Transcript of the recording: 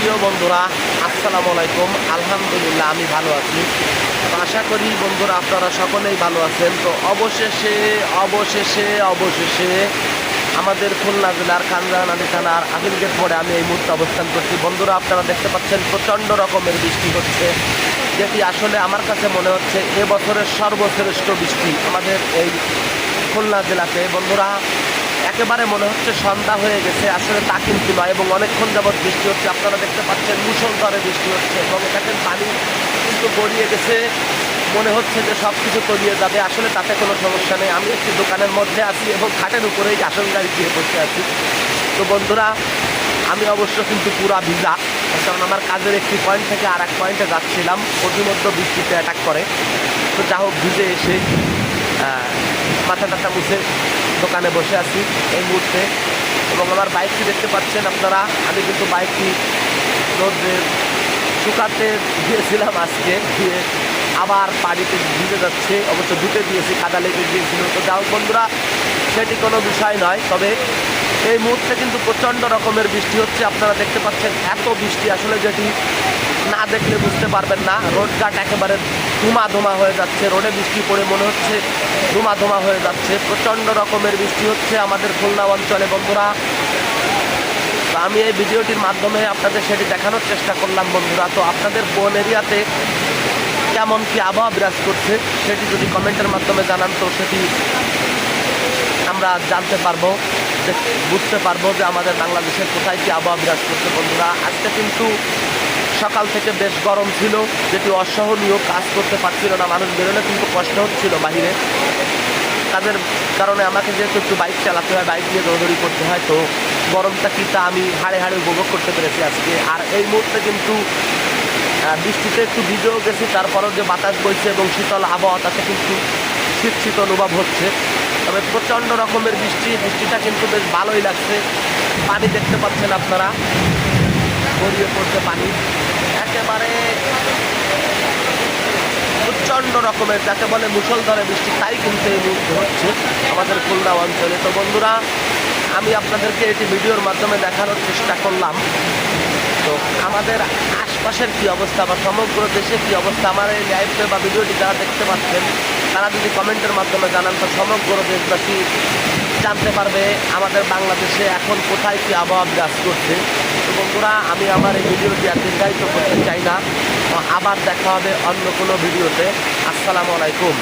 প্রিয় বন্ধুরা, আসসালামু আলাইকুম। আলহামদুলিল্লাহ আমি ভালো আছি। তো আশা করি বন্ধুরা আপনারা সকলেই ভালো আছেন। তো অবশেষে আমাদের খুলনা জেলার খানজাহানআলী থানার আদিল গেট মোড়ে আমি এই মুহূর্তে অবস্থান করছি। বন্ধুরা আপনারা দেখতে পাচ্ছেন প্রচণ্ড রকমের বৃষ্টি হচ্ছে, যেটি আসলে আমার কাছে মনে হচ্ছে এবছরের সর্বশ্রেষ্ঠ বৃষ্টি আমাদের এই খুলনা জেলাতে। বন্ধুরা একেবারে মনে হচ্ছে সন্ধ্যা হয়ে গেছে, আসলে তা কিন্তু নয়, এবং অনেকক্ষণ যাবৎ বৃষ্টি হচ্ছে। আপনারা দেখতে পাচ্ছেন মুষলধারে বৃষ্টি হচ্ছে এবং দেখেন পানি কিন্তু গড়িয়ে গেছে, মনে হচ্ছে যে সব কিছু তলিয়ে যাবে। আসলে তাতে কোনো সমস্যা নেই। আমি একটি দোকানের মধ্যে আছি এবং খাটের উপরেই আসন গাড়ি দিয়ে বসে আছি। তো বন্ধুরা আমি অবশ্য কিন্তু পুরা ভিজা, কারণ আমার কাজের একটি পয়েন্ট থেকে আর এক পয়েন্টে যাচ্ছিলাম, প্রতিমধ্যে বৃষ্টিতে অ্যাটাক করে। তো যা হোক ভিজে এসে মাথা টাথা মুছে দোকানে বসে আছি এই মুহূর্তে। এবং আমার বাইকটি দেখতে পাচ্ছেন আপনারা, আমি কিন্তু বাইকটি রোদে শুকাতে দিয়েছিলাম, আজকে দিয়ে আবার পানিতে ভিজে যাচ্ছে। অবশ্য ধুতে দিয়েছি, কাদা লেগে গিয়েছিল। তো যা হোক বন্ধুরা সেটি কোনো বিষয় নয়, তবে এই মুহূর্তে কিন্তু প্রচণ্ড রকমের বৃষ্টি হচ্ছে। আপনারা দেখতে পাচ্ছেন এত বৃষ্টি আসলে যেটি না দেখলে বুঝতে পারবেন না। রোডঘাট একেবারে ধুমা হয়ে যাচ্ছে, রোডে বৃষ্টি পড়ে মনে হচ্ছে ধুমা হয়ে যাচ্ছে। প্রচণ্ড রকমের বৃষ্টি হচ্ছে আমাদের খুলনা অঞ্চলে বন্ধুরা। তো আমি এই ভিডিওটির মাধ্যমে আপনাদের সেটি দেখানোর চেষ্টা করলাম বন্ধুরা। তো আপনাদের কোন এরিয়াতে কেমন কি আবহাওয়া বিরাজ করছে সেটি যদি কমেন্টের মাধ্যমে জানান, তো সেটি আমরা জানতে পারবো, বুঝতে পারবো যে আমাদের বাংলাদেশের কোথায় কি আবহাওয়া বিরাজ করছে বন্ধুরা। আজকে কিন্তু সকাল থেকে বেশ গরম ছিল, যেটি অসহনীয়, কাজ করতে পারছিল না মানুষ, বেরোলে কিন্তু কষ্ট হচ্ছিল বাহিরে। কাজের কারণে আমাকে যেহেতু একটু বাইক চালাতে হয়, বাইক দিয়ে দৌড়দৌড়ি করতে হয়, তো গরমটা কি তা আমি হাড়ে উপভোগ করতে পেরেছি আজকে। আর এই মুহূর্তে কিন্তু বৃষ্টিতে একটু ভিজেও গেছি, তারপরেও যে বাতাস বইছে এবং শীতল আবহাওয়া, তাতে কিন্তু শীত অনুভব হচ্ছে। তবে প্রচণ্ড রকমের বৃষ্টিটা কিন্তু বেশ ভালোই লাগছে। পানি দেখতে পাচ্ছেন আপনারা, গড়িয়ে পড়ছে পানি একেবারে প্রচণ্ড রকমের, যাকে বলে মুষলধারে বৃষ্টি, তাই কিন্তু এই মুহূর্তে হচ্ছে আমাদের খুলনা অঞ্চলে। তো বন্ধুরা আমি আপনাদেরকে এটি ভিডিওর মাধ্যমে দেখানোর চেষ্টা করলাম। তো আমাদের আশপাশের কী অবস্থা বা সমগ্র দেশে কী অবস্থা, আমার এই লাইভে বা ভিডিওটি যারা দেখতে পাচ্ছেন তারা যদি কমেন্টের মাধ্যমে জানান, তো সমগ্র দেশবাসী জানতে পারবে আমাদের বাংলাদেশে এখন কোথায় কী আবহাওয়া বিরাজ করছে। তো বন্ধুরা আমি আমার এই ভিডিওটি আর দীর্ঘায়িত করতে চাই না। আবার দেখা হবে অন্য কোনো ভিডিওতে। আসসালামু আলাইকুম।